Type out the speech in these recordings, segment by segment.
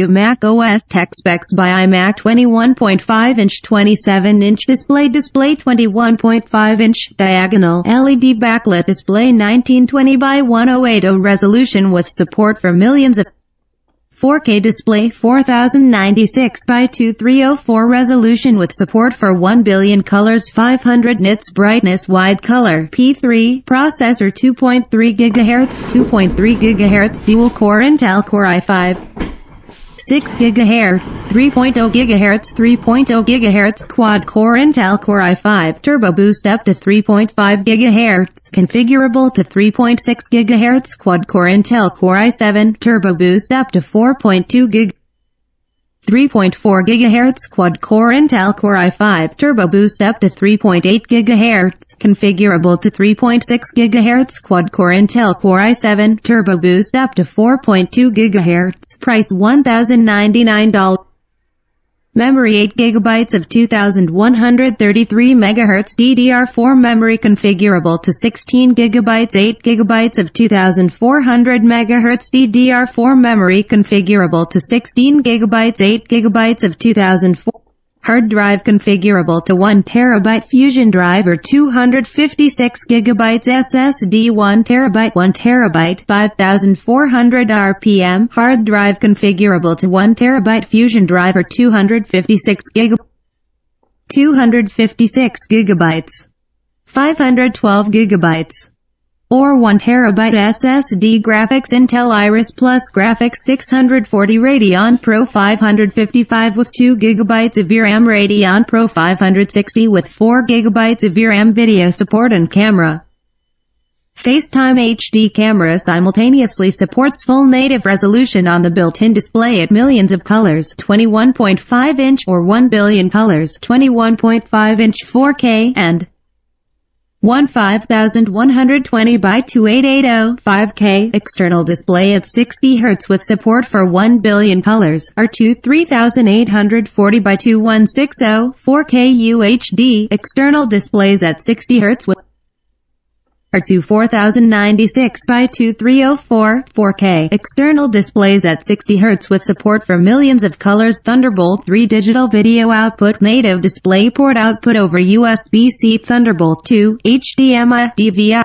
Mac OS Tech Specs by iMac 21.5-inch 27-inch display 21.5-inch diagonal LED backlit display 1920 by 1080 resolution with support for millions of 4K display 4096 by 2304 resolution with support for 1 billion colors 500 nits brightness wide color P3 processor 2.3 GHz 2.3 GHz dual core Intel Core i5 6 GHz, 3.0 GHz, 3.0 GHz quad-core Intel Core i5 Turbo Boost up to 3.5 GHz, configurable to 3.6 GHz quad-core Intel Core i7 Turbo Boost up to 4.2 GHz. 3.4 GHz quad-core Intel Core i5 Turbo Boost up to 3.8 GHz, configurable to 3.6 GHz quad-core Intel Core i7 Turbo Boost up to 4.2 GHz. Price $1,099. Memory 8 GB of 2133 MHz DDR4 memory configurable to 16 GB 8 GB of 2400 MHz DDR4 memory configurable to 16 GB 8 GB of 2004 hard drive configurable to 1 TB Fusion drive or 256 GB SSD 1 TB 1 TB 5400 RPM hard drive configurable to 1 TB Fusion drive or 256 GB 512 GB or 1 TB SSD graphics Intel Iris Plus graphics 640 Radeon Pro 555 with 2 GB of VRAM Radeon Pro 560 with 4 GB of VRAM video support and camera. FaceTime HD camera simultaneously supports full native resolution on the built-in display at millions of colors 21.5-inch or 1 billion colors 21.5-inch 4K and 5120 by 2880 5K external display at 60 Hz with support for 1 billion colors or 3840 by 2160 4K UHD external displays at 60 Hz with or 4096 by 2304 4K external displays at 60 Hz with support for millions of colors Thunderbolt 3 digital video output native DisplayPort output over USB-C Thunderbolt 2 HDMI DVI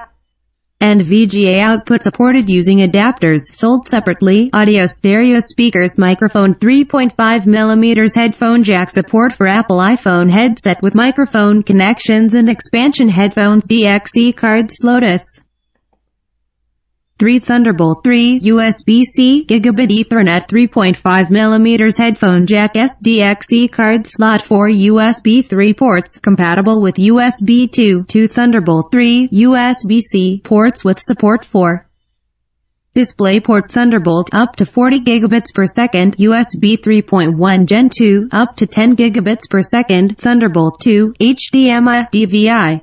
and VGA output supported using adapters sold separately audio stereo speakers microphone 3.5mm headphone jack support for Apple iPhone headset with microphone connections and expansion headphones DXE cards Lotus 3 Thunderbolt 3 USB-C Gigabit Ethernet 3.5mm headphone jack SDXE card slot 4 USB 3 ports compatible with USB 2 Thunderbolt 3 USB-C ports with support for DisplayPort Thunderbolt up to 40 gigabits per second USB 3.1 Gen 2 up to 10 gigabits per second Thunderbolt 2 HDMI DVI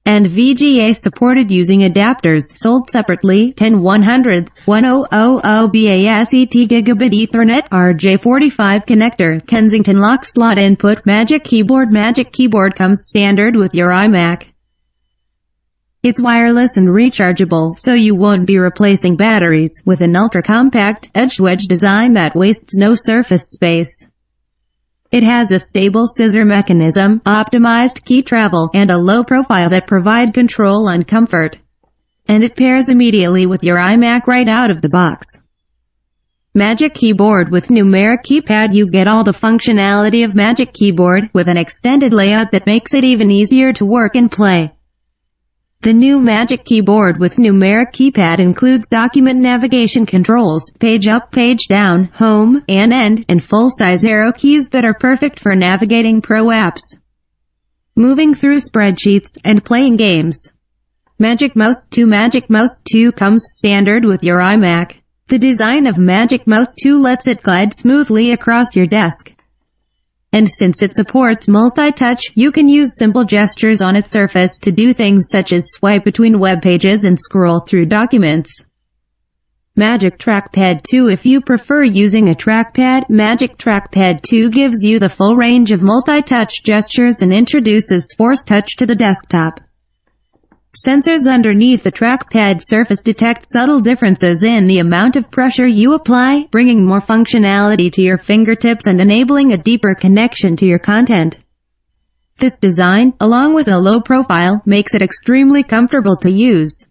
and VGA supported using adapters sold separately 10100s 1000 BASET Gigabit Ethernet RJ45 connector Kensington lock slot input Magic Keyboard comes standard with your iMac. It's wireless and rechargeable, so you won't be replacing batteries, with an ultra-compact, edge-wedge design that wastes no surface space. It has a stable scissor mechanism, optimized key travel, and a low profile that provide control and comfort. And it pairs immediately with your iMac right out of the box. Magic Keyboard with numeric keypad. You get all the functionality of Magic Keyboard, with an extended layout that makes it even easier to work and play. The new Magic Keyboard with numeric keypad includes document navigation controls, page up, page down, home, and end, and full-size arrow keys that are perfect for navigating pro apps, moving through spreadsheets, and playing games. Magic Mouse 2 comes standard with your iMac. The design of Magic Mouse 2 lets it glide smoothly across your desk. And since it supports multi-touch, you can use simple gestures on its surface to do things such as swipe between web pages and scroll through documents. Magic Trackpad 2. If you prefer using a trackpad, Magic Trackpad 2 gives you the full range of multi-touch gestures and introduces Force Touch to the desktop. Sensors underneath the trackpad surface detect subtle differences in the amount of pressure you apply, bringing more functionality to your fingertips and enabling a deeper connection to your content. This design, along with a low profile, makes it extremely comfortable to use.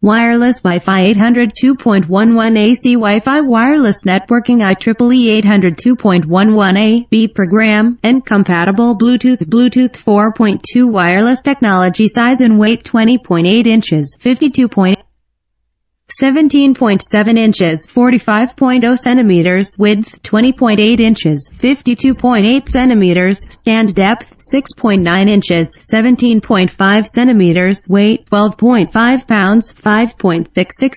Wireless Wi-Fi 800 2.11 AC Wi-Fi wireless networking IEEE 800 2.11a B program, and compatible Bluetooth 4.2 wireless technology. Size and weight 20.8 inches 52.8 17.7 inches 45.0 centimeters, width 20.8 inches 52.8 centimeters, stand depth 6.9 inches 17.5 centimeters, weight 12.5 pounds 5.66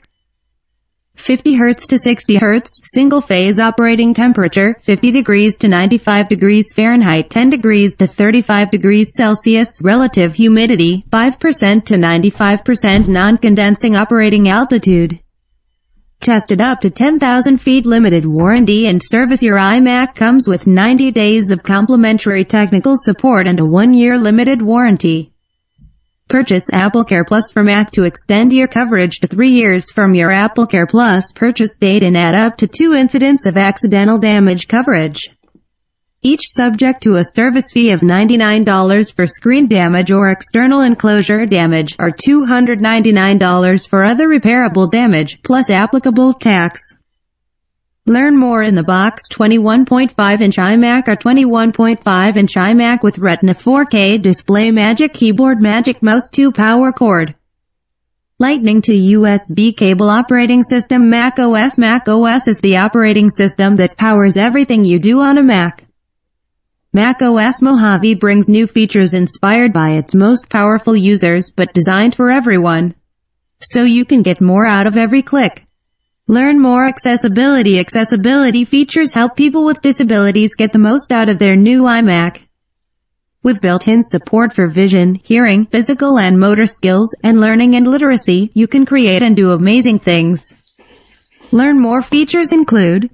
50 Hz to 60 Hz, single phase operating temperature, 50 degrees to 95 degrees Fahrenheit, 10 degrees to 35 degrees Celsius, relative humidity, 5% to 95%, non-condensing operating altitude. Tested up to 10,000 feet, limited warranty and service. Your iMac comes with 90 days of complimentary technical support and a 1-year limited warranty. Purchase AppleCare Plus for Mac to extend your coverage to 3 years from your AppleCare Plus purchase date and add up to 2 incidents of accidental damage coverage. Each subject to a service fee of $99 for screen damage or external enclosure damage, or $299 for other repairable damage, plus applicable tax. Learn more in the box. 21.5-inch iMac or 21.5-inch iMac with Retina 4K display, Magic Keyboard, Magic Mouse, 2-power cord. Lightning to USB cable operating system. Mac OS. Mac OS is the operating system that powers everything you do on a Mac. Mac OS Mojave brings new features inspired by its most powerful users, but designed for everyone, so you can get more out of every click. Learn more. Accessibility. Accessibility features help people with disabilities get the most out of their new iMac. With built-in support for vision, hearing, physical and motor skills, and learning and literacy, you can create and do amazing things. Learn more. Features include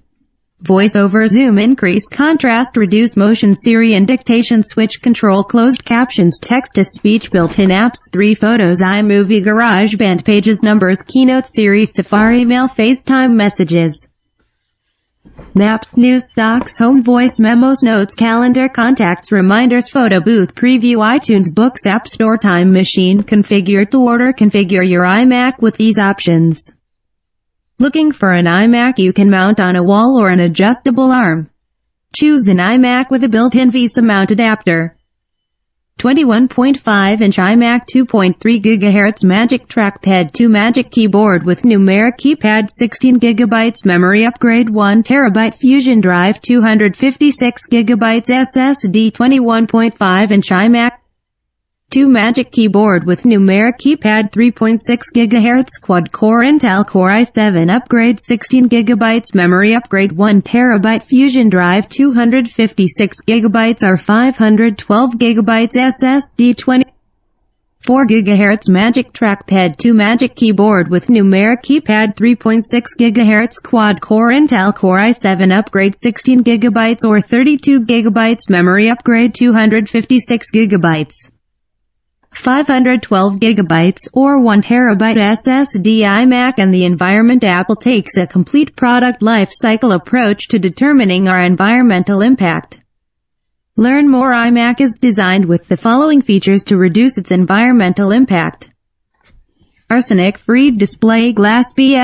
voice over, zoom, increase contrast, reduce motion, Siri and dictation, switch control, closed captions, text-to-speech, built-in apps, 3 photos, iMovie, GarageBand, Pages, Numbers, Keynote, Siri, Safari, Mail, FaceTime, Messages, Maps, News, Stocks, Home, Voice, Memos, Notes, Calendar, Contacts, Reminders, Photo Booth, Preview, iTunes, Books, App Store, Time Machine. Configure to order. Configure your iMac with these options. Looking for an iMac you can mount on a wall or an adjustable arm? Choose an iMac with a built-in VESA mount adapter. 21.5-inch iMac, 2.3 GHz Magic Trackpad, 2 Magic Keyboard with numeric keypad, 16 GB memory upgrade, 1 TB Fusion Drive, 256 GB SSD. 21.5-inch iMac, 2 Magic Keyboard with numeric keypad, 3.6 GHz quad-core Intel Core i7 upgrade, 16 GB memory upgrade, 1 TB Fusion Drive, 256 GB or 512 GB SSD. 24 GHz Magic Trackpad, 2 Magic Keyboard with numeric keypad, 3.6 GHz quad-core Intel Core i7 upgrade, 16 GB or 32 GB memory upgrade, 256 GB. 512 GB or 1 TB SSD iMac and the environment. Apple takes a complete product life cycle approach to determining our environmental impact. Learn more. iMac is designed with the following features to reduce its environmental impact: arsenic-free display, glass BF